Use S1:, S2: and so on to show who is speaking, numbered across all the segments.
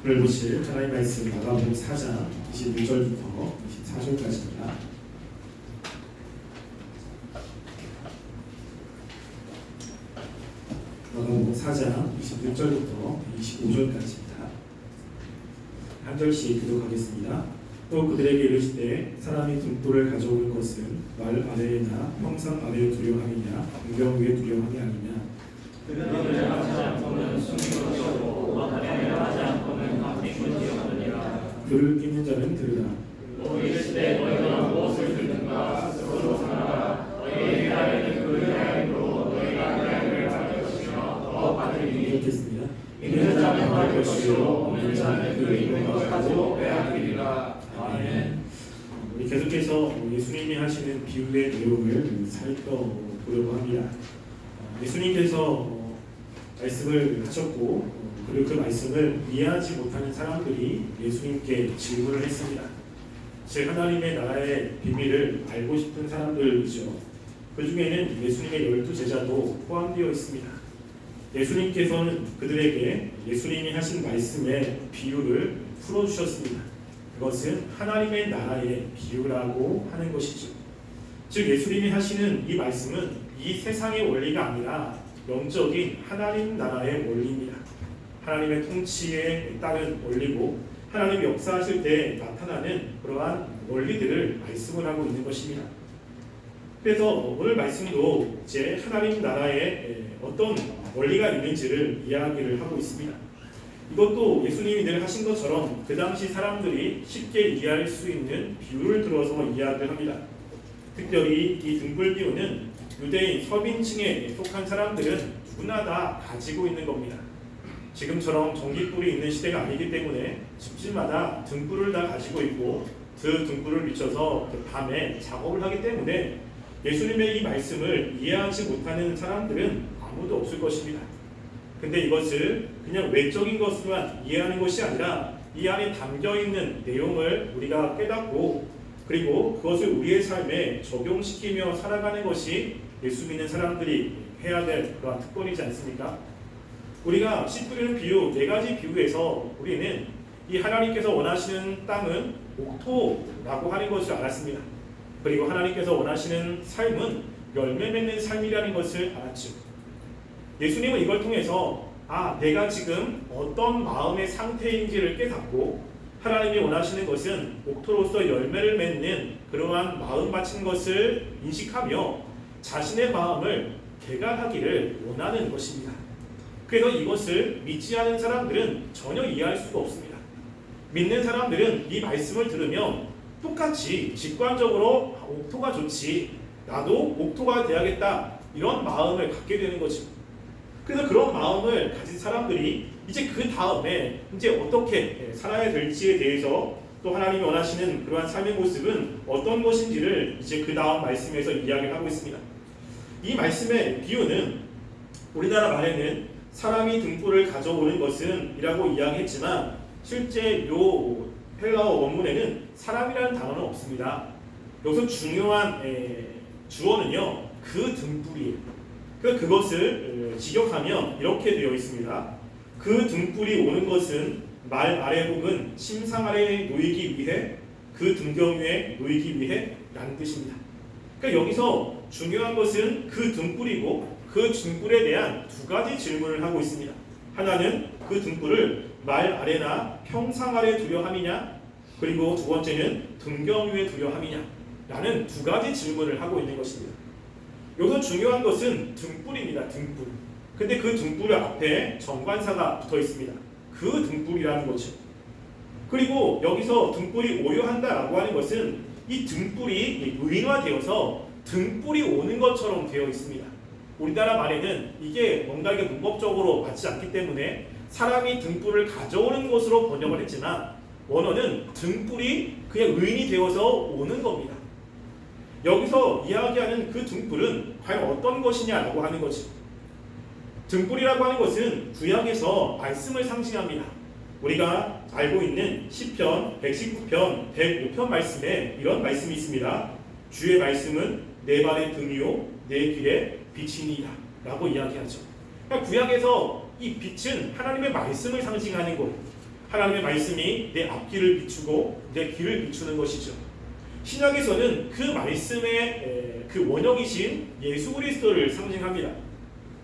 S1: 오늘 보실 하나님의 말씀 마가복음 4장 26절부터 24절까지입니다. 마가복음 4장 26절부터 25절까지입니다. 한 절씩 교독하겠습니다. 또 그들에게 이르시되 사람이 등불을 가져오는 것은 말 아래나 형상 아래에 두려워함이냐 등경 위에 두려워함이 아니냐.
S2: 그들을 하지 않고는 숨긴 것이고 하나님을 하지 않고는 갚인 것이었느니라.
S1: 그를 끼는 자는 들으라.
S2: 또 이르시되 너희가 무엇을 듣는가 스스로 생각하라. 너희의 하나님은 그 하나님으로 너희가 하나님을 받을 것이며 더 받으리니.
S1: 읽겠습니다.
S2: 있는 자는 받을 것이요 없는 자는 그 있는 것 가지고 빼앗기리라. 아멘.
S1: 우리 계속해서 예수님이 하시는 비유의 내용을 살펴보려고 합니다. 예수님께서 말씀을 하셨고 그리고 그 말씀을 이해하지 못하는 사람들이 예수님께 질문을 했습니다. 즉 하나님의 나라의 비밀을 알고 싶은 사람들이죠. 그 중에는 예수님의 12제자도 포함되어 있습니다. 예수님께서는 그들에게 예수님이 하신 말씀의 비유를 풀어주셨습니다. 그것은 하나님의 나라의 비유라고 하는 것이죠. 즉 예수님이 하시는 이 말씀은 이 세상의 원리가 아니라 영적인 하나님 나라의 원리입니다. 하나님의 통치에 따른 원리고 하나님이 역사하실 때 나타나는 그러한 원리들을 말씀을 하고 있는 것입니다. 그래서 오늘 말씀도 이제 하나님 나라에 어떤 원리가 있는지를 이야기를 하고 있습니다. 이것도 예수님이 늘 하신 것처럼 그 당시 사람들이 쉽게 이해할 수 있는 비유를 들어서 이야기를 합니다. 특별히 이 등불 비유는 유대인 서민층에 속한 사람들은 누구나 다 가지고 있는 겁니다. 지금처럼 전기불이 있는 시대가 아니기 때문에 집집마다 등불을 다 가지고 있고 그 등불을 비춰서 밤에 작업을 하기 때문에 예수님의 이 말씀을 이해하지 못하는 사람들은 아무도 없을 것입니다. 근데 이것을 그냥 외적인 것으로만 이해하는 것이 아니라 이 안에 담겨있는 내용을 우리가 깨닫고 그리고 그것을 우리의 삶에 적용시키며 살아가는 것이 예수 믿는 사람들이 해야 될 그런 특권이지 않습니까? 우리가 씨 뿌리는 비유, 4가지 비유에서 우리는 이 하나님께서 원하시는 땅은 옥토라고 하는 것을 알았습니다. 그리고 하나님께서 원하시는 삶은 열매 맺는 삶이라는 것을 알았죠. 예수님은 이걸 통해서 내가 지금 어떤 마음의 상태인지를 깨닫고 하나님이 원하시는 것은 옥토로서 열매를 맺는 그러한 마음 바친 것을 인식하며 자신의 마음을 개간하기를 원하는 것입니다. 그래서 이것을 믿지 않은 사람들은 전혀 이해할 수가 없습니다. 믿는 사람들은 이 말씀을 들으면 똑같이 직관적으로 옥토가 좋지, 나도 옥토가 돼야겠다, 이런 마음을 갖게 되는 거죠. 그래서 그런 마음을 가진 사람들이 이제 그 다음에 이제 어떻게 살아야 될지에 대해서 또 하나님이 원하시는 그러한 삶의 모습은 어떤 것인지를 이제 그 다음 말씀에서 이야기를 하고 있습니다. 이 말씀의 비유는 우리나라 말에는 사람이 등불을 가져오는 것은 이라고 이야기했지만 실제 요 헬라어 원문에는 사람이라는 단어는 없습니다. 여기서 중요한 주어는요 그 등불이에요. 그것을 직역하면 이렇게 되어 있습니다. 그 등불이 오는 것은 말 아래 혹은 침상 아래에 놓이기 위해 그 등경 위에 놓이기 위해 라는 뜻입니다. 그러니까 여기서 중요한 것은 그 등불이고 그 등불에 대한 2가지 질문을 하고 있습니다. 하나는 그 등불을 말 아래나 평상 아래 두려 함이냐, 그리고 2번째는 등경 위에 두려 함이냐 라는 2가지 질문을 하고 있는 것입니다. 여기서 중요한 것은 등불입니다. 등불. 근데 그 등불 앞에 정관사가 붙어 있습니다. 그 등불이라는 거죠. 그리고 여기서 등불이 오요한다라고 하는 것은 이 등불이 의인화되어서 등불이 오는 것처럼 되어 있습니다. 우리나라 말에는 이게 뭔가 이게 문법적으로 맞지 않기 때문에 사람이 등불을 가져오는 것으로 번역을 했지만 원어는 등불이 그냥 의인이 되어서 오는 겁니다. 여기서 이야기하는 그 등불은 과연 어떤 것이냐라고 하는 거죠. 등불이라고 하는 것은 구약에서 말씀을 상징합니다. 우리가 알고 있는 시편 119편 105편 말씀에 이런 말씀이 있습니다. 주의 말씀은 내 발의 등이요 내 길의 빛이니라 라고 이야기하죠. 그러니까 구약에서 이 빛은 하나님의 말씀을 상징하는 거예요. 하나님의 말씀이 내 앞길을 비추고 내 길을 비추는 것이죠. 신약에서는 그 말씀의 그 원형이신 예수 그리스도를 상징합니다.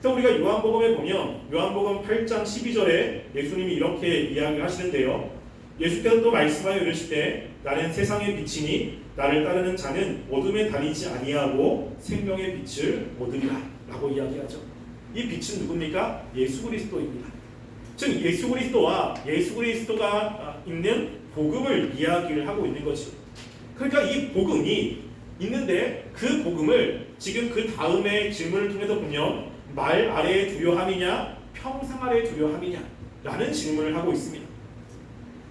S1: 그래서 우리가 요한복음에 보면 요한복음 8장 12절에 예수님이 이렇게 이야기를 하시는데요. 예수께서 또 말씀하여 이르시되 나는 세상의 빛이니 나를 따르는 자는 어둠에 다니지 아니하고 생명의 빛을 얻으리라 라고 이야기하죠. 이 빛은 누굽니까? 예수 그리스도입니다. 즉 예수 그리스도가 있는 복음을 이야기를 하고 있는 거죠. 그러니까 이 복음이 있는데 그 복음을 지금 그 다음에 질문을 통해서 보면 말 아래에 두려함이냐 평상 아래에 두려함이냐 라는 질문을 하고 있습니다.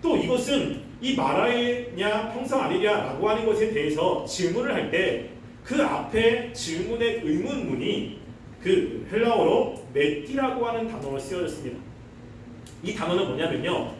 S1: 또 이것은 이 말 아래냐 평상 아래냐 라고 하는 것에 대해서 질문을 할 때 그 앞에 질문의 의문문이 그 헬라어로 메띠라고 하는 단어로 쓰여졌습니다. 이 단어는 뭐냐면요,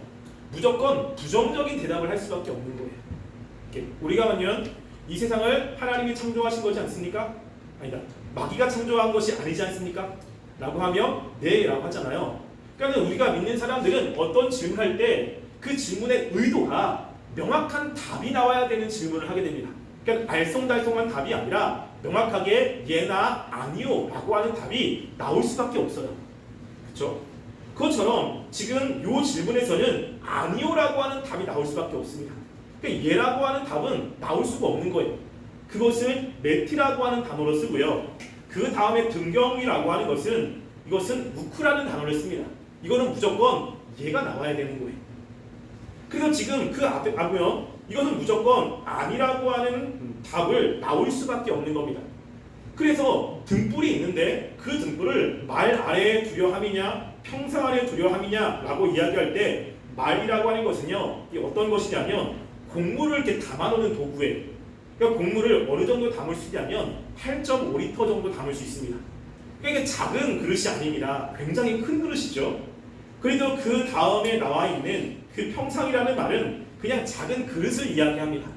S1: 무조건 부정적인 대답을 할 수밖에 없는 거예요. 우리가 보면 이 세상을 하나님이 창조하신 거지 않습니까? 아니다. 마귀가 창조한 것이 아니지 않습니까? 라고 하면 네 라고 하잖아요. 그러니까 우리가 믿는 사람들은 어떤 질문할 때 그 질문의 의도가 명확한 답이 나와야 되는 질문을 하게 됩니다. 그러니까 알쏭달쏭한 답이 아니라 명확하게 예나 아니요 라고 하는 답이 나올 수밖에 없어요. 그렇죠? 그것처럼 지금 이 질문에서는 아니요라고 하는 답이 나올 수밖에 없습니다. 그러니까 예라고 하는 답은 나올 수가 없는 거예요. 그것을 메티라고 하는 단어로 쓰고요. 그 다음에 등경이라고 하는 것은 이것은 우크라는 단어를 씁니다. 이거는 무조건 예가 나와야 되는 거예요. 그래서 지금 그 앞에 보면 이것은 무조건 아니라고 하는 답을 나올 수밖에 없는 겁니다. 그래서 등불이 있는데 그 등불을 말 아래에 두려함이냐 평상 아래에 두려함이냐 라고 이야기할 때 말이라고 하는 것은요, 이 어떤 것이냐면 곡물을 이렇게 담아놓는 도구예요. 그러니까 곡물을 어느 정도 담을 수 있냐면 8.5리터 정도 담을 수 있습니다. 그러니까 작은 그릇이 아닙니다. 굉장히 큰 그릇이죠. 그래도 그 다음에 나와 있는 그 평상이라는 말은 그냥 작은 그릇을 이야기합니다.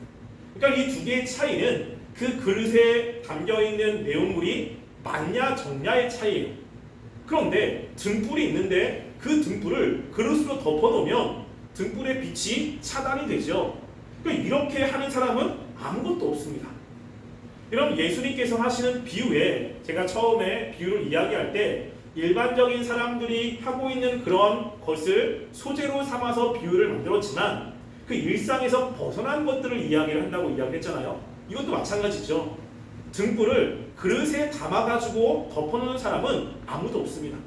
S1: 그러니까 이 두 개의 차이는 그 그릇에 담겨있는 내용물이 많냐 적냐의 차이예요. 그런데 등불이 있는데 그 등불을 그릇으로 덮어놓으면 등불의 빛이 차단이 되죠. 그러니까 이렇게 하는 사람은 아무것도 없습니다. 여러분, 예수님께서 하시는 비유에 제가 처음에 비유를 이야기할 때 일반적인 사람들이 하고 있는 그런 것을 소재로 삼아서 비유를 만들었지만 그 일상에서 벗어난 것들을 이야기를 한다고 이야기했잖아요. 이것도 마찬가지죠. 등불을 그릇에 담아가지고 덮어놓는 사람은 아무도 없습니다.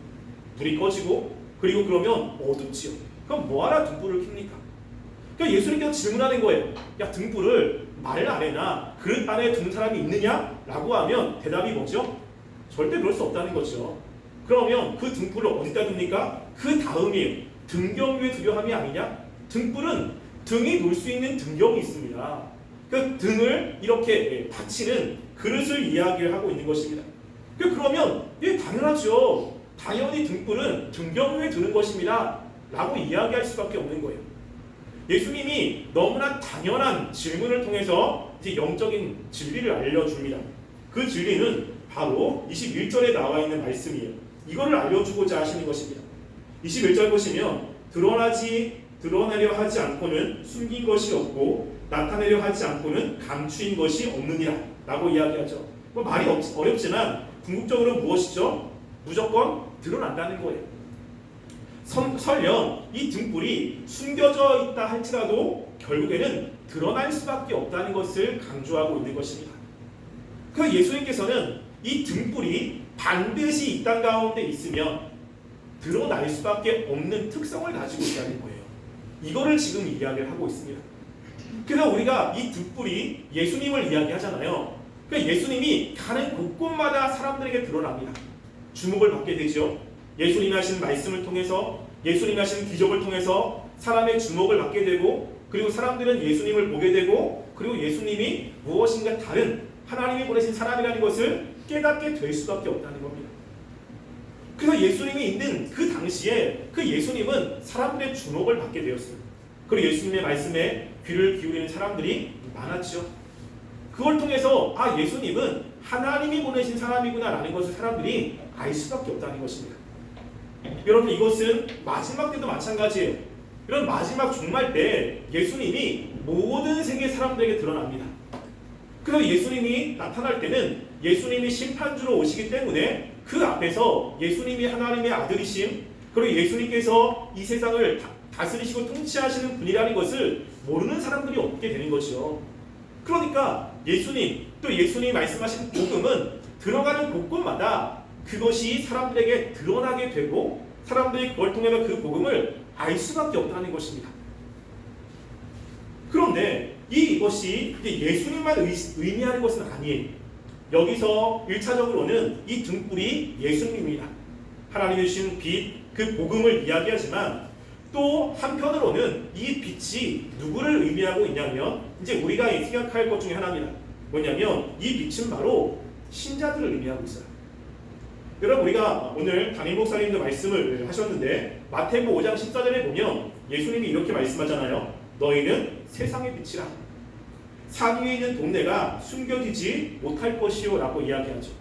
S1: 불이 꺼지고 그리고 그러면 어둡지요. 그럼 뭐하러 등불을 켭니까? 그러니까 예수님께서 질문하는 거예요. 야, 등불을 말 아래나 그릇 안에 두는 사람이 있느냐? 라고 하면 대답이 뭐죠? 절대 그럴 수 없다는 거죠. 그러면 그 등불을 어디다 둡니까? 그 다음이에요. 등경유에 두려함이 아니냐? 등불은 등이 놓을 수 있는 등경이 있습니다. 그 등을 이렇게 받치는 그릇을 이야기를 하고 있는 것입니다. 그러면 당연하죠. 당연히 등불은 등경유에 두는 것입니다. 라고 이야기할 수밖에 없는 거예요. 예수님이 너무나 당연한 질문을 통해서 이제 영적인 진리를 알려줍니다. 그 진리는 바로 21절에 나와 있는 말씀이에요. 이거를 알려주고자 하시는 것입니다. 21절 보시면 드러나려 하지 않고는 숨긴 것이 없고 나타내려 하지 않고는 감추인 것이 없느니라 라고 이야기하죠. 말이 어렵지만 궁극적으로 무엇이죠? 무조건 드러난다는 거예요. 설령 이 등불이 숨겨져 있다 할지라도 결국에는 드러날 수밖에 없다는 것을 강조하고 있는 것입니다. 그 예수님께서는 이 등불이 반드시 이 땅 가운데 있으면 드러날 수밖에 없는 특성을 가지고 있다는 거예요. 이거를 지금 이야기를 하고 있습니다. 그래서 우리가 이 등불이 예수님을 이야기하잖아요. 그러니까 예수님이 가는 곳곳마다 사람들에게 드러납니다. 주목을 받게 되죠. 예수님이 하신 말씀을 통해서, 예수님이 하신 기적을 통해서 사람의 주목을 받게 되고, 그리고 사람들은 예수님을 보게 되고, 그리고 예수님이 무엇인가 다른 하나님이 보내신 사람이라는 것을 깨닫게 될 수밖에 없다는 겁니다. 그래서 예수님이 있는 그 당시에 그 예수님은 사람들의 주목을 받게 되었어요. 그리고 예수님의 말씀에 귀를 기울이는 사람들이 많았죠. 그걸 통해서 예수님은 하나님이 보내신 사람이구나 라는 것을 사람들이 알 수밖에 없다는 것입니다. 여러분, 이것은 마지막 때도 마찬가지예요.
S3: 이런 마지막 종말 때 예수님이 모든 세계 사람들에게 드러납니다. 그래서 예수님이 나타날 때는 예수님이 심판주로 오시기 때문에 그 앞에서 예수님이 하나님의 아들이심, 그리고 예수님께서 이 세상을 다스리시고 통치하시는 분이라는 것을 모르는 사람들이 없게 되는 것이죠. 그러니까 예수님, 또 예수님이 말씀하신 복음은 들어가는 곳곳마다 그것이 사람들에게 드러나게 되고 사람들이 그걸 통해서 그 복음을 알 수밖에 없다는 것입니다. 그런데 이것이 예수님만 의미하는 것은 아니에요. 여기서 1차적으로는 이 등불이 예수님입니다. 하나님이 주신 빛, 그 복음을 이야기하지만 또 한편으로는 이 빛이 누구를 의미하고 있냐면 이제 우리가 생각할 것 중에 하나입니다. 뭐냐면 이 빛은 바로 신자들을 의미하고 있어요. 여러분, 우리가 오늘 담임 목사님도 말씀을 하셨는데 마태복음 5장 14절에 보면 예수님이 이렇게 말씀하잖아요. 너희는 세상의 빛이라. 산 위에 있는 동네가 숨겨지지 못할 것이요 라고 이야기하죠.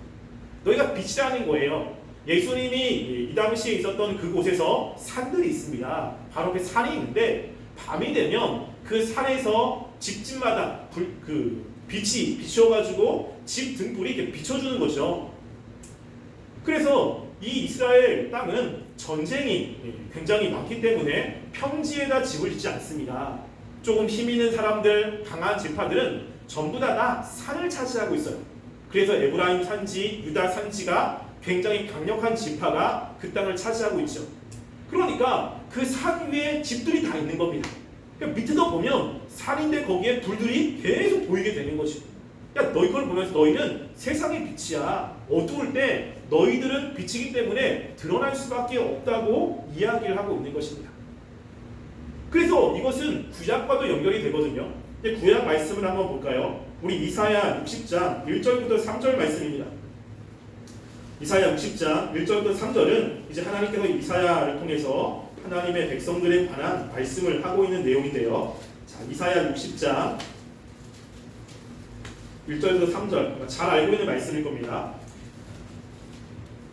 S3: 너희가 빛이라는 거예요. 예수님이 이 당시에 있었던 그곳에서 산들이 있습니다. 바로 그 산이 있는데 밤이 되면 그 산에서 집집마다 빛이 비춰가지고 집 등불이 이렇게 비춰주는 거죠. 그래서 이 이스라엘 땅은 전쟁이 굉장히 많기 때문에 평지에다 집을 짓지 않습니다. 조금 힘 있는 사람들, 강한 지파들은 전부 다 산을 차지하고 있어요. 그래서 에브라임 산지, 유다 산지가 굉장히 강력한 지파가 그 땅을 차지하고 있죠. 그러니까 그 산 위에 집들이 다 있는 겁니다. 그러니까 밑에서 보면 산인데 거기에 불들이 계속 보이게 되는 거죠. 야, 너희 걸 보면서 너희는 세상의 빛이야. 어두울 때 너희들은 빛이기 때문에 드러날 수밖에 없다고 이야기를 하고 있는 것입니다. 그래서 이것은 구약과도 연결이 되거든요. 구약 말씀을 한번 볼까요? 우리 이사야 60장 1절부터 3절 말씀입니다. 이사야 60장 1절부터 3절은 이제 하나님께서 이사야를 통해서 하나님의 백성들에 관한 말씀을 하고 있는 내용인데요. 자, 이사야 60장 1절부터 3절, 잘 알고 있는 말씀일 겁니다.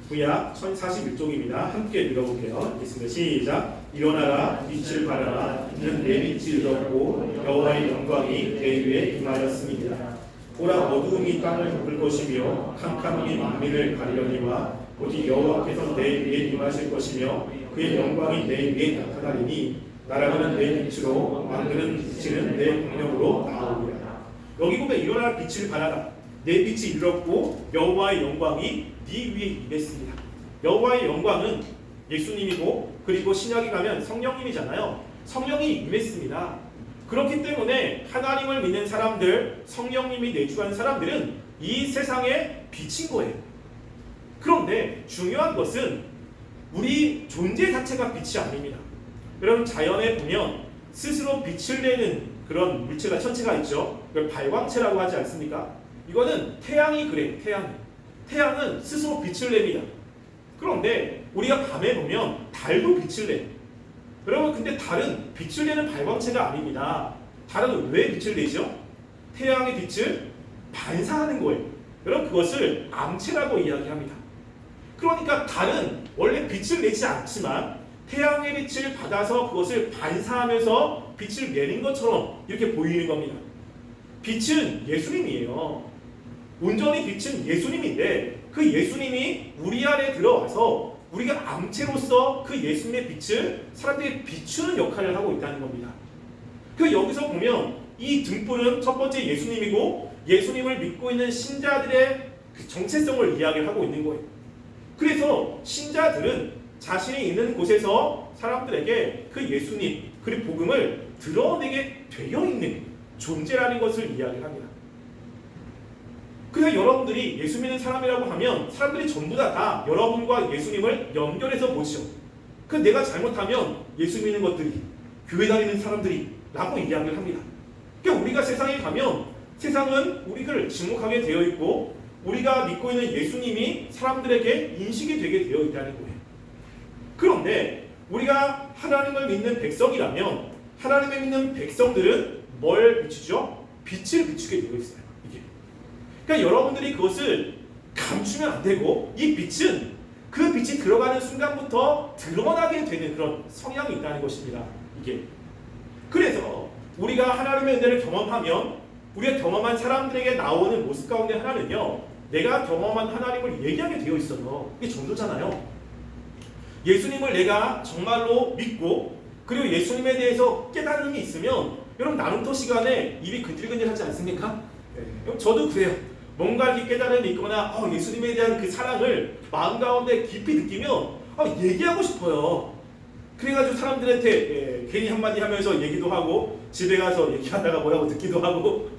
S3: 구약 1041쪽입니다. 함께 읽어볼게요. 읽겠습니다. 시작. 일어나라, 빛을 발하라. 이는 내 빛이 이르렀고 여호와의 영광이 내 위에 임하였습니다. 보라, 어두움이 땅을 덮을 것이며 캄캄함이 만민을 가리려니와 오직 여호와께서 내 위에 임하실 것이며 그의 영광이 내 위에 나타나리니 나라는 내 빛으로 만드는 빛은 내 능력으로 나오리라. 여기 보면 일어나라, 빛을 발하라. 내 빛이 이르렀고 여호와의 영광이 네 위에 임했습니다. 여호와의 영광은 예수님이고 그리고 신약에 가면 성령님이잖아요. 성령이 임했습니다. 그렇기 때문에 하나님을 믿는 사람들, 성령님이 내주한 사람들은 이 세상의 빛인 거예요. 그런데 중요한 것은 우리 존재 자체가 빛이 아닙니다. 여러분, 자연에 보면 스스로 빛을 내는 그런 물체가, 천체가 있죠. 그걸 발광체라고 하지 않습니까? 이거는 태양이 그래요. 태양은 스스로 빛을 냅니다. 그런데 우리가 밤에 보면 달도 빛을 내요. 여러분, 근데 달은 빛을 내는 발광체가 아닙니다. 달은 왜 빛을 내죠? 태양의 빛을 반사하는 거예요. 여러분, 그것을 암체라고 이야기합니다. 그러니까 달은 원래 빛을 내지 않지만 태양의 빛을 받아서 그것을 반사하면서 빛을 내는 것처럼 이렇게 보이는 겁니다. 빛은 예수님이에요. 온전히 빛은 예수님인데 그 예수님이 우리 안에 들어와서 우리가 암체로서 그 예수님의 빛을 사람들에게 비추는 역할을 하고 있다는 겁니다. 그 여기서 보면 이 등불은 첫 번째 예수님이고 예수님을 믿고 있는 신자들의 그 정체성을 이야기를 하고 있는 거예요. 그래서 신자들은 자신이 있는 곳에서 사람들에게 그 예수님 그리고 복음을 드러내게 되어 있는 존재라는 것을 이야기를 합니다. 그래서 여러분들이 예수 믿는 사람이라고 하면 사람들이 전부 다 여러분과 예수님을 연결해서 보죠. 그 내가 잘못하면 예수 믿는 것들이, 교회 다니는 사람들이 라고 이야기를 합니다. 그러니까 우리가 세상에 가면 세상은 우리를 지목하게 되어 있고 우리가 믿고 있는 예수님이 사람들에게 인식이 되게 되어 있다는 거예요. 그런데 우리가 하나님을 믿는 백성이라면 하나님을 믿는 백성들은 뭘 비추죠? 빛을 비추게 되어 있어요. 이게. 그러니까 여러분들이 그것을 감추면 안 되고 이 빛은 그 빛이 들어가는 순간부터 드러나게 되는 그런 성향이 있다는 것입니다. 이게. 그래서 우리가 하나님의 은혜를 경험하면 우리가 경험한 사람들에게 나오는 모습 가운데 하나는요, 내가 경험한 하나님을 얘기하게 되어 있어요. 이게 정도잖아요. 예수님을 내가 정말로 믿고 그리고 예수님에 대해서 깨달음이 있으면 여러분 나눔터 시간에 입이 근질근질하지 않습니까? 네. 저도 그래요. 뭔가 이렇게 깨달음이 있거나 예수님에 대한 그 사랑을 마음 가운데 깊이 느끼면 얘기하고 싶어요. 그래가지고 사람들한테 괜히 한마디 하면서 얘기도 하고 집에 가서 얘기하다가 뭐라고 듣기도 하고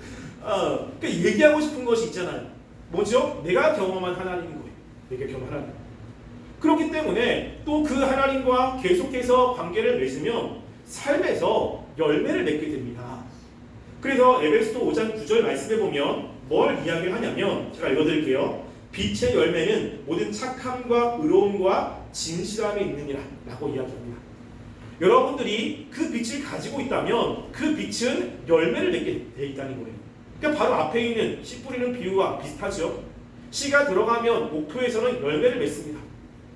S3: 그러니까 얘기하고 싶은 것이 있잖아요. 뭐죠? 내가 경험한 하나님인 거예요. 내가 경험한 하나님. 그렇기 때문에 또 그 하나님과 계속해서 관계를 맺으면 삶에서 열매를 맺게 됩니다. 그래서 에베소서 5장 9절 말씀에 보면 뭘 이야기를 하냐면 제가 읽어드릴게요. 빛의 열매는 모든 착함과 의로움과 진실함에 있느니라 라고 이야기합니다. 여러분들이 그 빛을 가지고 있다면 그 빛은 열매를 맺게 돼 있다는 거예요. 그러니까 바로 앞에 있는 씨 뿌리는 비유와 비슷하죠. 씨가 들어가면 목토에서는 열매를 맺습니다.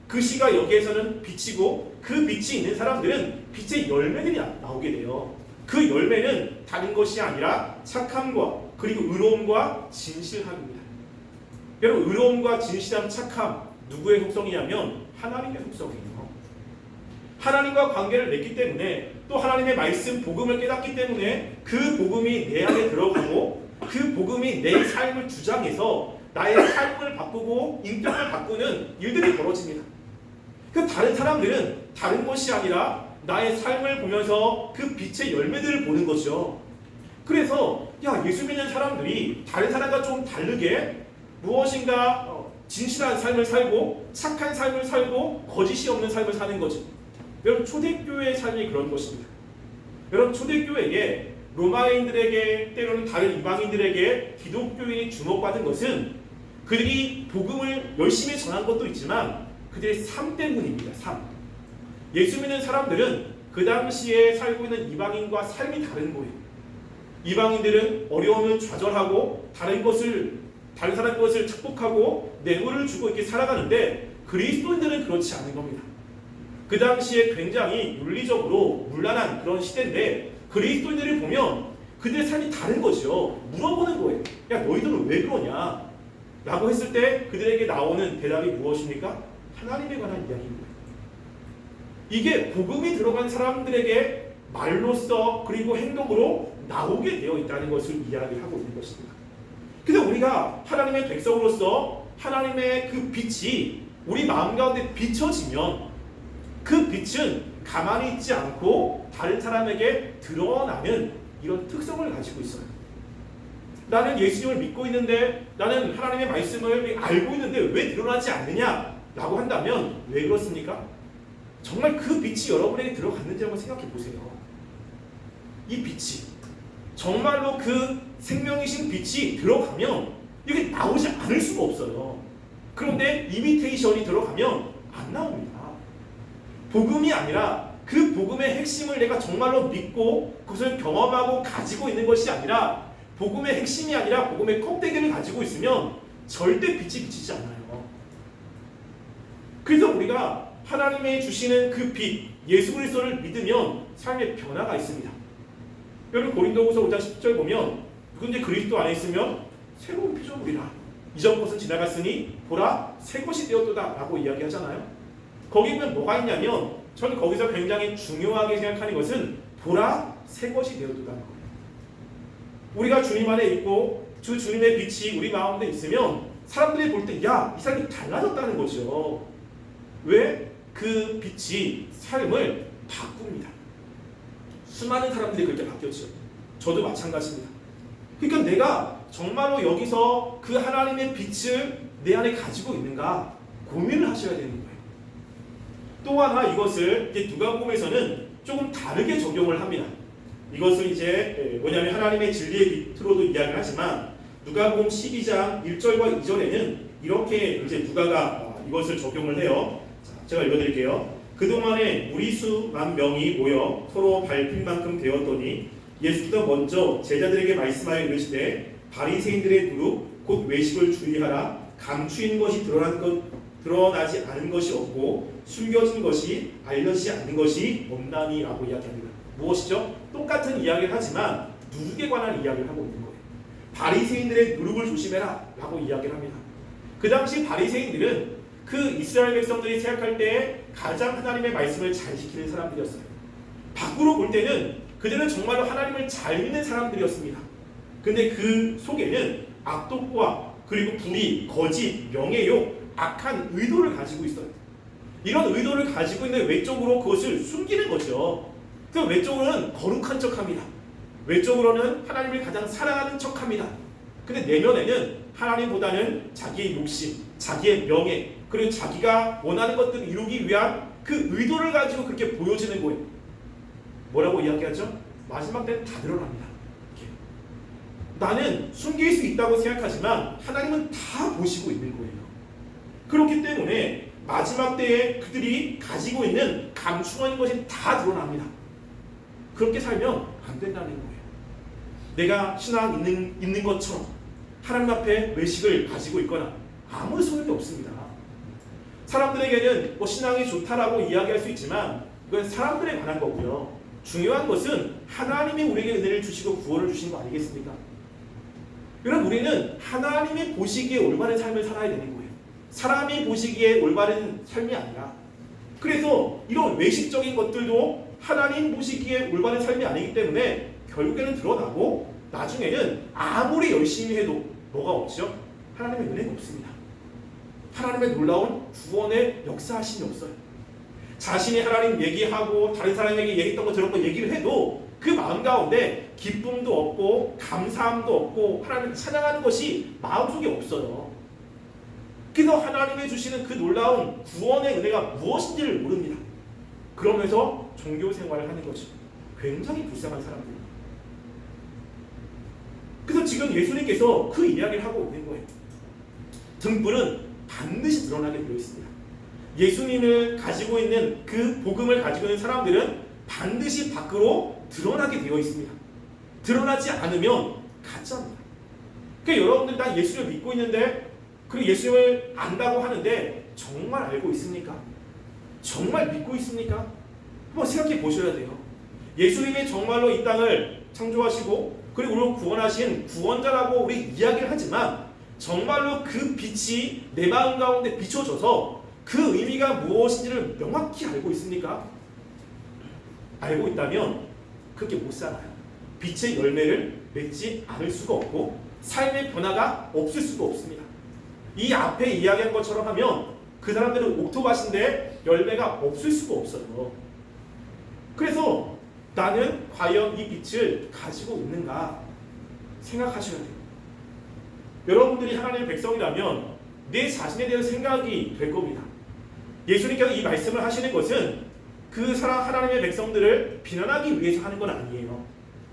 S3: 그 씨가 여기에서는 빛이고 그 빛이 있는 사람들은 빛의 열매들이 나오게 돼요. 그 열매는 다른 것이 아니라 착함과 그리고 의로움과 진실함입니다. 여러분 의로움과 진실함, 착함 누구의 속성이냐면 하나님의 속성이에요. 하나님과 관계를 맺기 때문에 또 하나님의 말씀 복음을 깨닫기 때문에 그 복음이 내 안에 들어가고 그 복음이 내 삶을 주장해서 나의 삶을 바꾸고 인격을 바꾸는 일들이 벌어집니다. 그 다른 사람들은 다른 것이 아니라 나의 삶을 보면서 그 빛의 열매들을 보는 거죠. 그래서 예수 믿는 사람들이 다른 사람과 좀 다르게 무엇인가 진실한 삶을 살고 착한 삶을 살고 거짓이 없는 삶을 사는 거죠. 여러분 초대교회의 삶이 그런 것입니다. 여러분 초대교회에 로마인들에게 때로는 다른 이방인들에게 기독교인이 주목받은 것은 그들이 복음을 열심히 전한 것도 있지만 그들의 삶 때문입니다. 삶. 예수 믿는 사람들은 그 당시에 살고 있는 이방인과 삶이 다른 거예요. 이방인들은 어려움을 좌절하고 다른 사람 것을 축복하고 내물을 주고 이렇게 살아가는데 그리스도인들은 그렇지 않은 겁니다. 그 당시에 굉장히 윤리적으로 문란한 그런 시대인데 그리스도인들을 보면 그들의 삶이 다른 거죠. 물어보는 거예요. 너희들은 왜 그러냐? 라고 했을 때 그들에게 나오는 대답이 무엇입니까? 하나님에 관한 이야기입니다. 이게 복음이 들어간 사람들에게 말로써 그리고 행동으로 나오게 되어 있다는 것을 이야기하고 있는 것입니다. 그래서 우리가 하나님의 백성으로서 하나님의 그 빛이 우리 마음 가운데 비춰지면 그 빛은 가만히 있지 않고 다른 사람에게 드러나는 이런 특성을 가지고 있어요. 나는 예수님을 믿고 있는데 나는 하나님의 말씀을 알고 있는데 왜 드러나지 않느냐라고 한다면 왜 그렇습니까? 정말 그 빛이 여러분에게 들어갔는지 한번 생각해 보세요. 이 빛이 정말로 그 생명이신 빛이 들어가면 이게 나오지 않을 수가 없어요. 그런데 이미테이션이 들어가면 안 나옵니다. 복음이 아니라 그 복음의 핵심을 내가 정말로 믿고 그것을 경험하고 가지고 있는 것이 아니라 복음의 핵심이 아니라 복음의 껍데기를 가지고 있으면 절대 빛이 비치지 않아요. 그래서 우리가 하나님의 주시는 그 빛, 예수 그리스도를 믿으면 삶의 변화가 있습니다. 여러분 고린도후서 5장 10절 보면 누군지 그리스도 안에 있으면 새로운 피조물이라 이전 것은 지나갔으니 보라 새 것이 되었도다 라고 이야기하잖아요. 거기 보면 뭐가 있냐면 저는 거기서 굉장히 중요하게 생각하는 것은 보라 새 것이 되었도다는 거예요. 우리가 주님 안에 있고 주님의 빛이 우리 마음에 있으면 사람들이 볼 때 야, 이 사람이 달라졌다는 거죠. 왜? 그 빛이 삶을 바꿉니다. 수많은 사람들이 그렇게 바뀌었죠. 저도 마찬가지입니다. 그러니까 내가 정말로 여기서 그 하나님의 빛을 내 안에 가지고 있는가 고민을 하셔야 되는 거예요. 또 하나 이것을 누가복음에서는 조금 다르게 적용을 합니다. 이것을 이제 뭐냐면 하나님의 진리의 빛으로도 이야기를 하지만 누가복음 12장 1절과 2절에는 이렇게 이제 누가가 이것을 적용을 해요. 제가 읽어드릴게요. 그동안에 무리수만 명이 모여 서로 밟힐 만큼 되었더니 예수께서 먼저 제자들에게 말씀하여 이르시되 바리새인들의 누룩 곧 외식을 주의하라 감추인 것이 드러나지 않은 것이 없고 숨겨진 것이 알려지지 않는 것이 없나니라고 이야기합니다. 무엇이죠? 똑같은 이야기를 하지만 누룩에 관한 이야기를 하고 있는 거예요. 바리새인들의 누룩을 조심해라 라고 이야기를 합니다. 그 당시 바리새인들은 그 이스라엘 백성들이 생각할 때 가장 하나님의 말씀을 잘 지키는 사람들이었어요. 밖으로 볼 때는 그들은 정말로 하나님을 잘 믿는 사람들이었습니다. 근데 그 속에는 악독과 그리고 불의, 거짓, 명예욕, 악한 의도를 가지고 있어요. 이런 의도를 가지고 있는 외적으로 그것을 숨기는 거죠. 그 외적으로는 거룩한 척합니다. 외적으로는 하나님을 가장 사랑하는 척합니다. 근데 내면에는 하나님보다는 자기의 욕심, 자기의 명예, 그리고 자기가 원하는 것들을 이루기 위한 그 의도를 가지고 그렇게 보여지는 거예요. 뭐라고 이야기하죠? 마지막 때는 다 드러납니다. 이렇게. 나는 숨길 수 있다고 생각하지만 하나님은 다 보시고 있는 거예요. 그렇기 때문에 마지막 때에 그들이 가지고 있는 감추어있는 것이 다 드러납니다. 그렇게 살면 안 된다는 거예요. 내가 신앙 있는 것처럼 하나님 앞에 외식을 가지고 있거나 아무 소용이 없습니다. 사람들에게는 신앙이 좋다라고 이야기할 수 있지만 그건 사람들에 관한 거고요. 중요한 것은 하나님이 우리에게 은혜를 주시고 구원을 주신 거 아니겠습니까? 여러분, 우리는 하나님이 보시기에 올바른 삶을 살아야 되는 거예요. 사람이 보시기에 올바른 삶이 아니라. 그래서 이런 외식적인 것들도 하나님 보시기에 올바른 삶이 아니기 때문에 결국에는 드러나고 나중에는 아무리 열심히 해도 뭐가 없죠? 하나님의 은혜가 없습니다. 하나님의 놀라운 구원의 역사하심이 없어요. 자신이 하나님 얘기하고 다른 사람에게 얘기했던 거 저런 거 얘기를 해도 그 마음 가운데 기쁨도 없고 감사함도 없고 하나님을 찬양하는 것이 마음속에 없어요. 그래서 하나님이 주시는 그 놀라운 구원의 은혜가 무엇인지를 모릅니다. 그러면서 종교 생활을 하는 것이 굉장히 불쌍한 사람들입니다. 그래서 지금 예수님께서 그 이야기를 하고 있는 거예요. 등불은 반드시 드러나게 되어 있습니다. 예수님을 가지고 있는 그 복음을 가지고 있는 사람들은 반드시 밖으로 드러나게 되어 있습니다. 드러나지 않으면 가짜입니다. 그러니까 여러분들 다 예수를 믿고 있는데 그리고 예수님을 안다고 하는데 정말 알고 있습니까? 정말 믿고 있습니까? 한번 생각해 보셔야 돼요. 예수님이 정말로 이 땅을 창조하시고 그리고 우리를 구원하신 구원자라고 우리 이야기를 하지만 정말로 그 빛이 내 마음 가운데 비춰져서 그 의미가 무엇인지를 명확히 알고 있습니까? 알고 있다면 그렇게 못 살아요. 빛의 열매를 맺지 않을 수가 없고 삶의 변화가 없을 수가 없습니다. 이 앞에 이야기한 것처럼 하면 그 사람들은 옥토밭인데 열매가 없을 수가 없어요. 그래서 나는 과연 이 빛을 가지고 있는가 생각하셔야 돼요. 여러분들이 하나님의 백성이라면 내 자신에 대한 생각이 될 겁니다. 예수님께서 이 말씀을 하시는 것은 그 하나님의 백성들을 비난하기 위해서 하는 건 아니에요.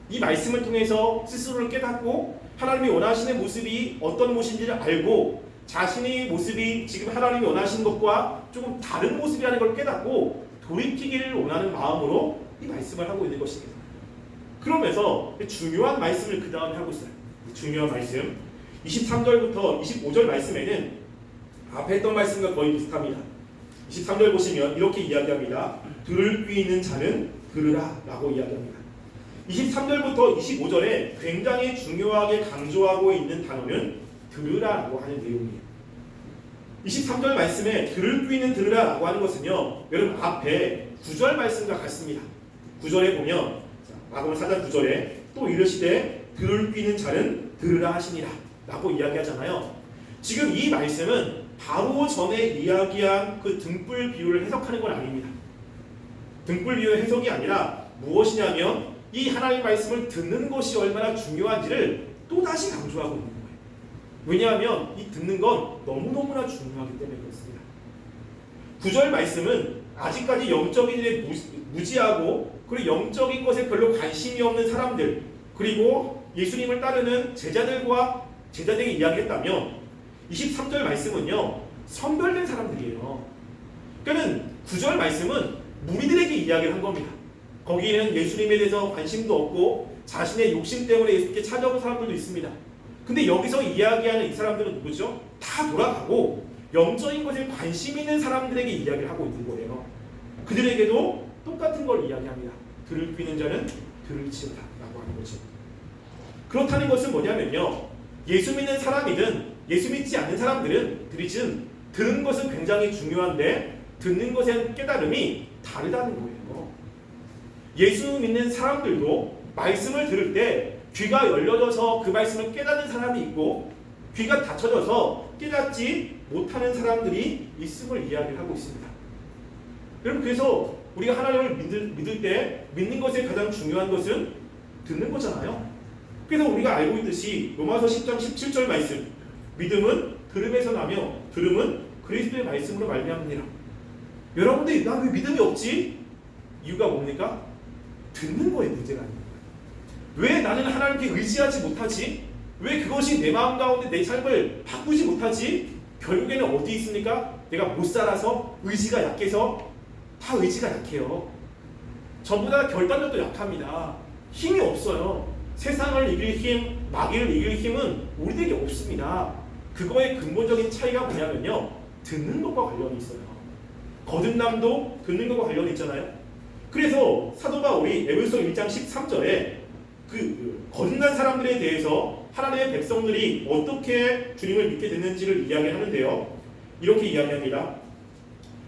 S3: 이 말씀을 통해서 스스로를 깨닫고 하나님이 원하시는 모습이 어떤 모습인지를 알고 자신의 모습이 지금 하나님이 원하시는 것과 조금 다른 모습이라는 걸 깨닫고 돌이키기를 원하는 마음으로 이 말씀을 하고 있는 것입니다. 그러면서 중요한 말씀을 그 다음에 하고 있어요. 중요한 말씀 23절부터 25절 말씀에는 앞에 했던 말씀과 거의 비슷합니다. 23절 보시면 이렇게 이야기합니다. 들을 귀 있는 자는 들으라 라고 이야기합니다. 23절부터 25절에 굉장히 중요하게 강조하고 있는 단어는 들으라라고 하는 내용이에요. 23절 말씀에 들을 귀 있는 들으라라고 하는 것은요, 여러분 앞에 9절 말씀과 같습니다. 9절에 보면 마가복음 4장 9절에 또 이르시되 들을 귀 있는 자는 들으라 하시니라 라고 이야기하잖아요. 지금 이 말씀은 바로 전에 이야기한 그 등불 비유를 해석하는 건 아닙니다. 등불 비유의 해석이 아니라 무엇이냐면 이 하나님의 말씀을 듣는 것이 얼마나 중요한지를 또다시 강조하고 있는 거예요. 왜냐하면 이 듣는 건 너무너무나 중요하기 때문에 그렇습니다. 9절 말씀은 아직까지 영적인 일에 무지하고 그리고 영적인 것에 별로 관심이 없는 사람들 그리고 예수님을 따르는 제자들에게 이야기했다면 23절 말씀은요 선별된 사람들이에요. 그러니까 9절 말씀은 무리들에게 이야기를 한 겁니다. 거기에는 예수님에 대해서 관심도 없고 자신의 욕심 때문에 예수님께 찾아온 사람들도 있습니다. 근데 여기서 이야기하는 이 사람들은 누구죠? 다 돌아가고 영적인 것에 관심 있는 사람들에게 이야기를 하고 있는 거예요. 그들에게도 똑같은 걸 이야기합니다. 들을 귀 있는 자는 들을지어다 라고 하는 거죠. 그렇다는 것은 뭐냐면요, 예수 믿는 사람이든 예수 믿지 않는 사람들은 들은 것은 굉장히 중요한데 듣는 것에 대한 깨달음이 다르다는 거예요. 예수 믿는 사람들도 말씀을 들을 때 귀가 열려져서 그 말씀을 깨닫는 사람이 있고 귀가 닫혀져서 깨닫지 못하는 사람들이 있음을 이야기를 하고 있습니다. 여러분, 그래서 우리가 하나님을 믿을 때 믿는 것에 가장 중요한 것은 듣는 거잖아요. 그래서 우리가 알고 있듯이 로마서 10장 17절 말씀, 믿음은 들음에서 나며 들음은 그리스도의 말씀으로 말미암느니라. 여러분들이 나 왜 믿음이 없지? 이유가 뭡니까? 듣는 거에 문제가 아닙니다. 왜 나는 하나님께 의지하지 못하지? 왜 그것이 내 마음 가운데 내 삶을 바꾸지 못하지? 결국에는 어디 있습니까? 내가 못 살아서, 의지가 약해서. 다 의지가 약해요. 전부 다 결단력도 약합니다. 힘이 없어요. 세상을 이길 힘, 마귀를 이길 힘은 우리에게 없습니다. 그거의 근본적인 차이가 뭐냐면요, 듣는 것과 관련이 있어요. 거듭남도 듣는 것과 관련이 있잖아요. 그래서 사도 바울이 에베소 1장 13절에 그 거듭난 사람들에 대해서 하나님의 백성들이 어떻게 주님을 믿게 됐는지를 이야기하는데요. 이렇게 이야기합니다.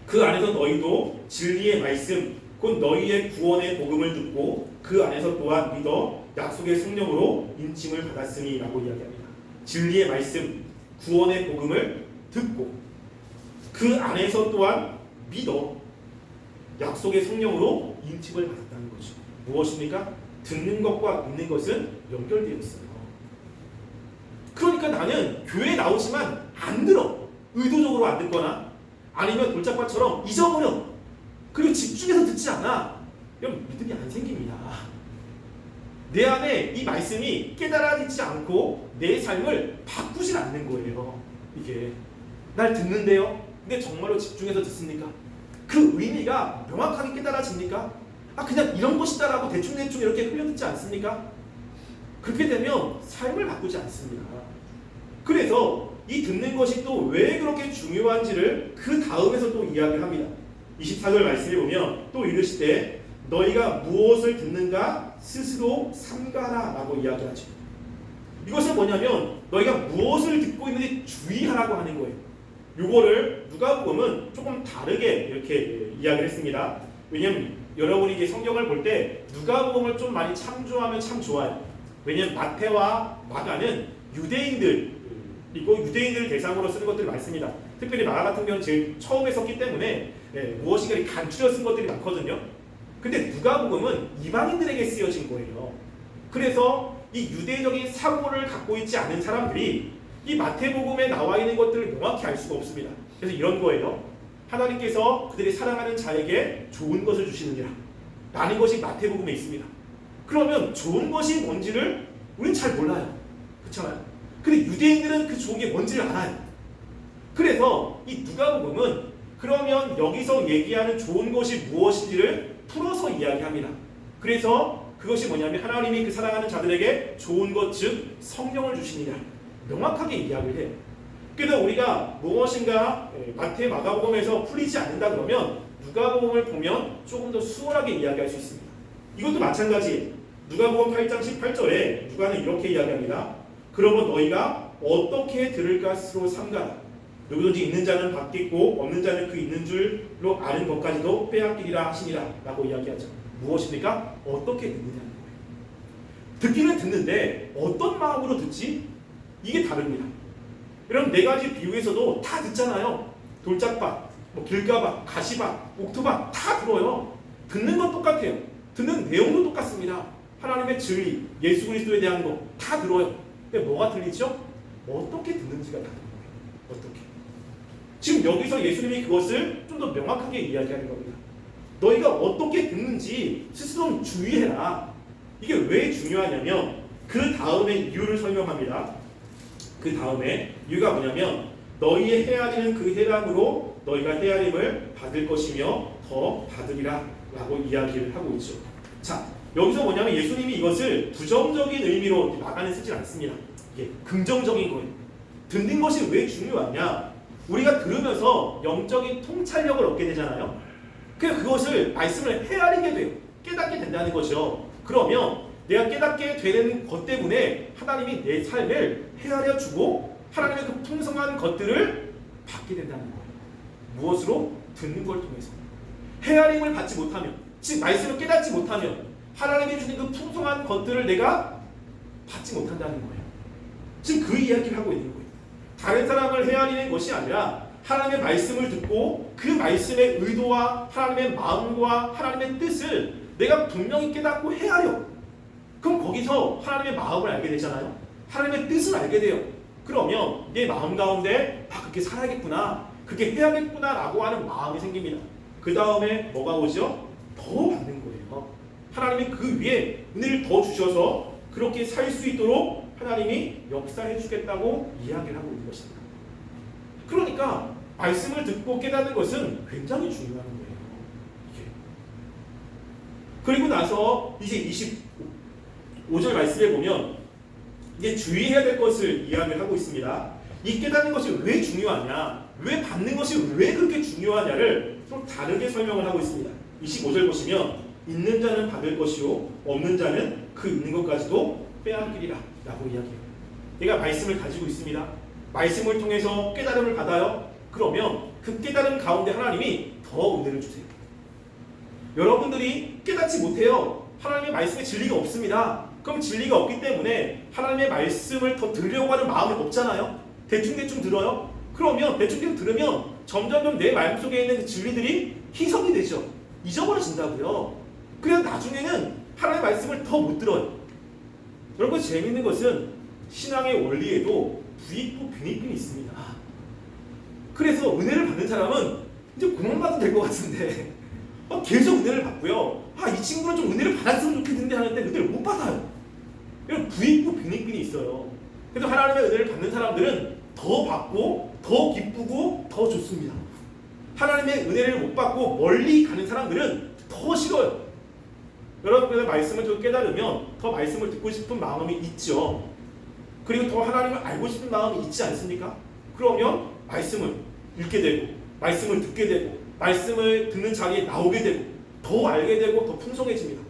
S3: 그 안에서 너희도 진리의 말씀, 곧 너희의 구원의 복음을 듣고 그 안에서 또한 믿어 약속의 성령으로 인침을 받았으니 라고 이야기합니다. 진리의 말씀, 구원의 복음을 듣고 그 안에서 또한 믿어 약속의 성령으로 인침을 받았다는 거죠. 무엇입니까? 듣는 것과 믿는 것은 연결되어 있어요. 그러니까 나는 교회에 나오지만 안 들어. 의도적으로 안 듣거나 아니면 돌짝밭처럼 잊어버려. 그리고 집중해서 듣지 않아. 그럼 믿음이 안 생깁니다. 내 안에 이 말씀이 깨달아지지 않고 내 삶을 바꾸질 않는 거예요. 이게 날 듣는데요. 근데 정말로 집중해서 듣습니까? 그 의미가 명확하게 깨달아집니까? 그냥 이런 것이다라고 대충대충 이렇게 흘려듣지 않습니까? 그렇게 되면 삶을 바꾸지 않습니다. 그래서 이 듣는 것이 또 왜 그렇게 중요한지를 그 다음에서 또 이야기를 합니다. 24절 말씀에 보면 또 이르시되 너희가 무엇을 듣는가 스스로 삼가라 라고 이야기하죠. 이것은 뭐냐면 너희가 무엇을 듣고 있는지 주의하라고 하는 거예요. 요거를 누가복음은 조금 다르게 이렇게 이야기를 했습니다. 왜냐면 여러분이 이제 성경을 볼 때 누가복음을 좀 많이 참조하면 참 좋아요. 왜냐면 마태와 마가는 유대인들이고 유대인들을 대상으로 쓰는 것들이 많습니다. 특별히 마가 같은 경우는 제일 처음에 썼기 때문에 무엇인가 간추려 쓴 것들이 많거든요. 근데 누가복음은 이방인들에게 쓰여진 거예요. 그래서 이 유대적인 사고를 갖고 있지 않은 사람들이 이 마태복음에 나와 있는 것들을 명확히 알 수가 없습니다. 그래서 이런 거예요. 하나님께서 그들이 사랑하는 자에게 좋은 것을 주시느니라 라는 것이 마태복음에 있습니다. 그러면 좋은 것이 뭔지를 우리는 잘 몰라요. 그렇잖아요. 근데 유대인들은 그 좋은 게 뭔지를 알아요. 그래서 이 누가복음은 그러면 여기서 얘기하는 좋은 것이 무엇인지를 풀어서 이야기합니다. 그래서 그것이 뭐냐면 하나님이 그 사랑하는 자들에게 좋은 것 즉 성령을 주시느냐 명확하게 이야기를 해요. 그래서 우리가 무엇인가 마태 마가복음에서 풀리지 않는다 그러면 누가복음을 보면 조금 더 수월하게 이야기할 수 있습니다. 이것도 마찬가지예요. 누가복음 8장 18절에 누가는 이렇게 이야기합니다. 그러면 너희가 어떻게 들을까 스스로 삼가라. 누구든지 있는 자는 받겠고 없는 자는 그 있는 줄로 아는 것까지도 빼앗기리라 하시니라 라고 이야기하죠. 무엇입니까? 어떻게 듣느냐는 거예요. 듣기는 듣는데 어떤 마음으로 듣지? 이게 다릅니다. 여러분 네 가지 비유에서도 다 듣잖아요. 돌짝밭, 길가밭, 가시밭, 옥토밭 다 들어요. 듣는 건 똑같아요. 듣는 내용도 똑같습니다. 하나님의 진리, 예수 그리스도에 대한 거 다 들어요. 근데 뭐가 틀리죠? 어떻게 듣는지가 다른 거예요. 어떻게? 지금 여기서 예수님이 그것을 좀 더 명확하게 이야기하는 겁니다. 너희가 어떻게 듣는지 스스로 주의해라. 이게 왜 중요하냐면 그 다음에 이유를 설명합니다. 그 다음에 이유가 뭐냐면 너희의 헤아리는 그 헤람으로 너희가 헤아림을 받을 것이며 더 받으리라 라고 이야기를 하고 있죠. 자, 여기서 뭐냐면 예수님이 이것을 부정적인 의미로 마가는 쓰지 않습니다. 이게 긍정적인 거예요. 듣는 것이 왜 중요하냐? 우리가 들으면서 영적인 통찰력을 얻게 되잖아요. 그것을 말씀을 헤아리게 돼요. 깨닫게 된다는 거죠. 그러면 내가 깨닫게 되는 것 때문에 하나님이 내 삶을 헤아려 주고 하나님의 그 풍성한 것들을 받게 된다는 거예요. 무엇으로? 듣는 걸 통해서. 헤아림을 받지 못하면, 즉 말씀을 깨닫지 못하면 하나님이 주는 그 풍성한 것들을 내가 받지 못한다는 거예요. 지금 그 이야기를 하고 있는 거예요. 다른 사람을 헤아리는 것이 아니라 하나님의 말씀을 듣고 그 말씀의 의도와 하나님의 마음과 하나님의 뜻을 내가 분명히 깨닫고 헤아려. 그럼 거기서 하나님의 마음을 알게 되잖아요. 하나님의 뜻을 알게 돼요. 그러면 내 마음 가운데 그렇게 살아야겠구나, 그렇게 해야겠구나 라고 하는 마음이 생깁니다. 그 다음에 뭐가 오죠? 더 받는 거예요. 하나님이 그 위에 은혜를 더 주셔서 그렇게 살 수 있도록 하나님이 역사해 주겠다고 이야기를 하고 있는 것입니다. 그러니까 말씀을 듣고 깨닫는 것은 굉장히 중요한 거예요. 이게. 그리고 나서 이제 25절 말씀에 보면 이제 주의해야 될 것을 이야기를 하고 있습니다. 이 깨닫는 것이 왜 중요하냐, 왜 받는 것이 왜 그렇게 중요하냐를 좀 다르게 설명을 하고 있습니다. 25절 보시면 있는 자는 받을 것이요 없는 자는 그 있는 것까지도 빼앗기리라 라고 이야기해요. 내가 말씀을 가지고 있습니다. 말씀을 통해서 깨달음을 받아요. 그러면 그 깨달음 가운데 하나님이 더 은혜를 주세요. 여러분들이 깨닫지 못해요. 하나님의 말씀에 진리가 없습니다. 그럼 진리가 없기 때문에 하나님의 말씀을 더 들으려고 하는 마음이 없잖아요. 대충대충 들어요. 그러면 대충대충 들으면 점점 내 마음속에 있는 그 진리들이 희석이 되죠. 잊어버려진다고요. 그래서 나중에는 하나님의 말씀을 더 못 들어요. 여러분, 재미있는 것은 신앙의 원리에도 부익부 빈익빈이 있습니다. 그래서 은혜를 받는 사람은 이제 그만 받으면 될 것 같은데 계속 은혜를 받고요. 이 친구는 좀 은혜를 받았으면 좋겠는데 하는데 은혜를 못 받아요. 이런 부익부 빈익빈이 있어요. 그래서 하나님의 은혜를 받는 사람들은 더 받고 더 기쁘고 더 좋습니다. 하나님의 은혜를 못 받고 멀리 가는 사람들은 더 싫어요. 여러분들의 말씀을 좀 깨달으면 더 말씀을 듣고 싶은 마음이 있죠. 그리고 더 하나님을 알고 싶은 마음이 있지 않습니까? 그러면 말씀을 읽게 되고 말씀을 듣게 되고 말씀을 듣는 자리에 나오게 되고 더 알게 되고 더 풍성해집니다.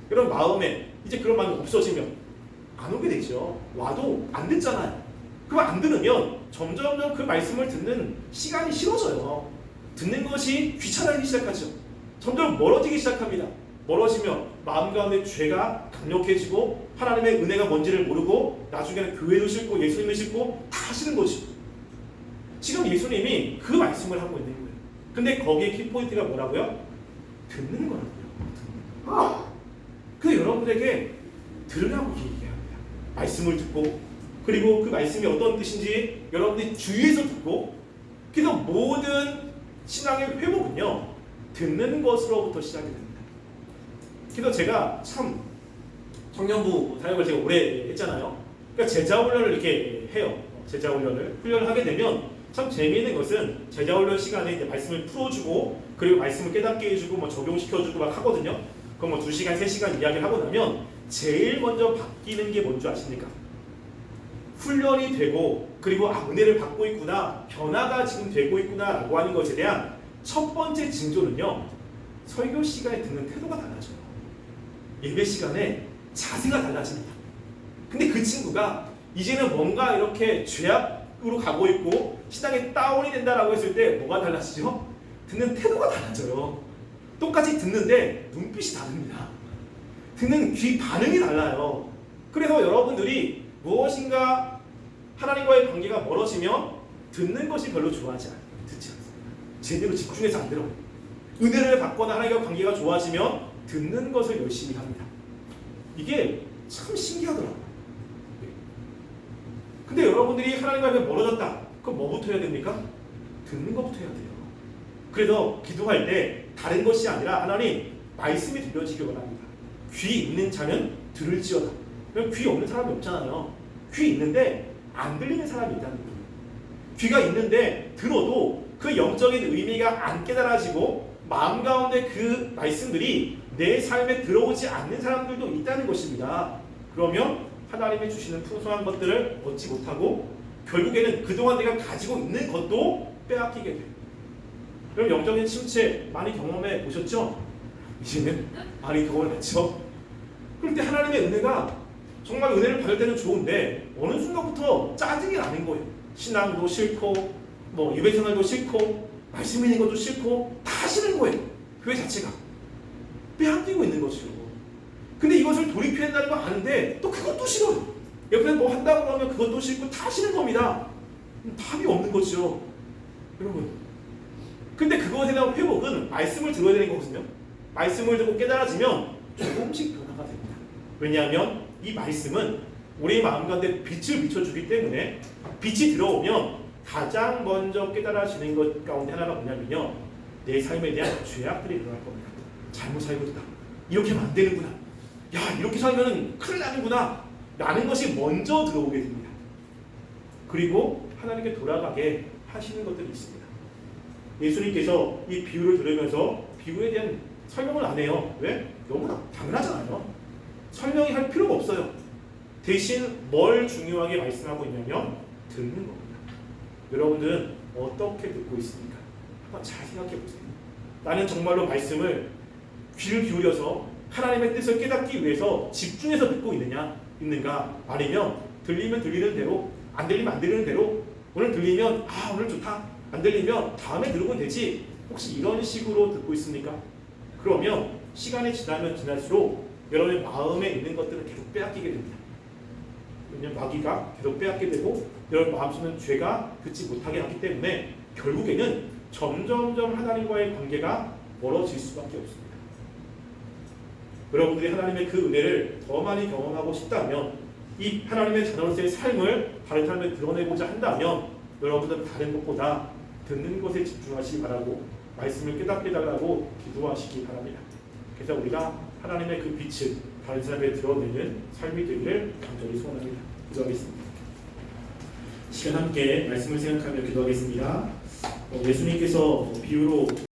S3: 이런 마음에 이제 그런 마음이 없어지면 안 오게 되죠. 와도 안 듣잖아요. 그럼 안 들으면 점점 그 말씀을 듣는 시간이 싫어져요. 듣는 것이 귀찮아지기 시작하죠. 점점 멀어지기 시작합니다. 멀어지면 마음 가운데 죄가 강력해지고 하나님의 은혜가 뭔지를 모르고 나중에는 교회도 싫고 예수님을 싫고 다 싫은 거죠. 지금 예수님이 그 말씀을 하고 있는 거예요. 근데 거기에 키포인트가 뭐라고요? 듣는 거라고요. 그 여러분에게 들으라고 얘기합니다. 말씀을 듣고 그리고 그 말씀이 어떤 뜻인지 여러분들이 주위에서 듣고, 그래서 모든 신앙의 회복은요 듣는 것으로부터 시작이 됩니다. 그래서 제가 참 청년부 사역을 제가 오래 했잖아요. 그러니까 제자훈련을 이렇게 해요. 훈련을 하게 되면 참 재미있는 것은 제자훈련 시간에 이제 말씀을 풀어주고 그리고 말씀을 깨닫게 해주고 뭐 적용시켜주고 막 하거든요. 그럼 뭐 2시간, 3시간 이야기를 하고 나면 제일 먼저 바뀌는 게 뭔지 아십니까? 훈련이 되고 그리고 은혜를 받고 있구나, 변화가 지금 되고 있구나 라고 하는 것에 대한 첫 번째 징조는요, 설교 시간에 듣는 태도가 달라져요. 예배 시간에 자세가 달라집니다. 근데 그 친구가 이제는 뭔가 이렇게 죄악으로 가고 있고 신앙에 다운이 된다라고 했을 때 뭐가 달라지죠? 듣는 태도가 달라져요. 똑같이 듣는데 눈빛이 다릅니다. 듣는 귀 반응이 달라요. 그래서 여러분들이 무엇인가 하나님과의 관계가 멀어지면 듣는 것이 별로 좋아하지 않아요. 듣지 않습니다. 제대로 집중해서 안 들어요. 은혜를 받거나 하나님과 관계가 좋아지면 듣는 것을 열심히 합니다. 이게 참 신기하더라고요. 근데 여러분들이 하나님과 멀어졌다. 그럼 뭐부터 해야 됩니까? 듣는 것부터 해야 돼요. 그래서 기도할 때 다른 것이 아니라 하나님 말씀이 들려지길 원합니다. 귀 있는 자는 들을지어다. 귀 없는 사람이 없잖아요. 귀 있는데 안 들리는 사람이 있다는 거예요. 귀가 있는데 들어도 그 영적인 의미가 안 깨달아지고 마음 가운데 그 말씀들이 내 삶에 들어오지 않는 사람들도 있다는 것입니다. 그러면 하나님이 주시는 풍성한 것들을 얻지 못하고 결국에는 그동안 내가 가지고 있는 것도 빼앗기게 돼요. 그럼 영적인 침체 많이 경험해 보셨죠? 이제는 많이 경험했죠? 그럴 때 하나님의 은혜가 정말 은혜를 받을 때는 좋은데 어느 순간부터 짜증이 나는 거예요. 신앙도 싫고 뭐 예배생활도 싫고 말씀 읽는 것도 싫고 다 싫은 거예요. 교회 자체가 빼앗기고 있는 거죠. 근데 이것을 돌이켜야 한다는 거 아는데 또 그것도 싫어요. 옆에 뭐 한다고 하면 그것도 싫고 다 싫은 겁니다. 답이 없는 거죠. 여러분. 근데 그것에 대한 회복은 말씀을 들어야 되는 거거든요. 말씀을 듣고 깨달아지면 조금씩 변화가 됩니다. 왜냐하면 이 말씀은 우리 마음 가운데 빛을 비춰주기 때문에 빛이 들어오면 가장 먼저 깨달아지는 것 가운데 하나가 뭐냐면요. 내 삶에 대한 죄악들이 일어날 겁니다. 잘못 살고 있다. 이렇게 하면 안 되는구나. 야, 이렇게 살면 큰일 나는구나. 라는 것이 먼저 들어오게 됩니다. 그리고 하나님께 돌아가게 하시는 것들이 있습니다. 예수님께서 이 비유를 들으면서 비유에 대한 설명을 안 해요. 왜? 너무나 당연하잖아요. 설명이 할 필요가 없어요. 대신 뭘 중요하게 말씀하고 있냐면 듣는 겁니다. 여러분들은 어떻게 듣고 있습니까? 한번 잘 생각해 보세요. 나는 정말로 말씀을 귀를 기울여서 하나님의 뜻을 깨닫기 위해서 집중해서 듣고 있는가? 아니면 들리면 들리는 대로, 안 들리면 안 들리는 대로, 오늘 들리면 오늘 좋다, 안 들리면 다음에 들으면 되지, 혹시 이런 식으로 듣고 있습니까? 그러면 시간이 지나면 지날수록 여러분의 마음에 있는 것들은 계속 빼앗기게 됩니다. 왜냐하면 마귀가 계속 빼앗게 되고 여러분 마음속에는 죄가 듣지 못하게 하기 때문에 결국에는 점점점 하나님과의 관계가 멀어질 수밖에 없습니다. 여러분들이 하나님의 그 은혜를 더 많이 경험하고 싶다면, 이 하나님의 자녀로서의 삶을 다른 사람에 드러내고자 한다면 여러분들은 다른 것보다 듣는 것에 집중하시기 바라고 말씀을 깨닫게 해달라고 기도하시기 바랍니다. 그래서 우리가 하나님의 그 빛을 다른 사람에 드러내는 삶이 되기를 간절히 소원합니다. 기도하겠습니다. 시간 함께 말씀을 생각하며 기도하겠습니다. 예수님께서 비유로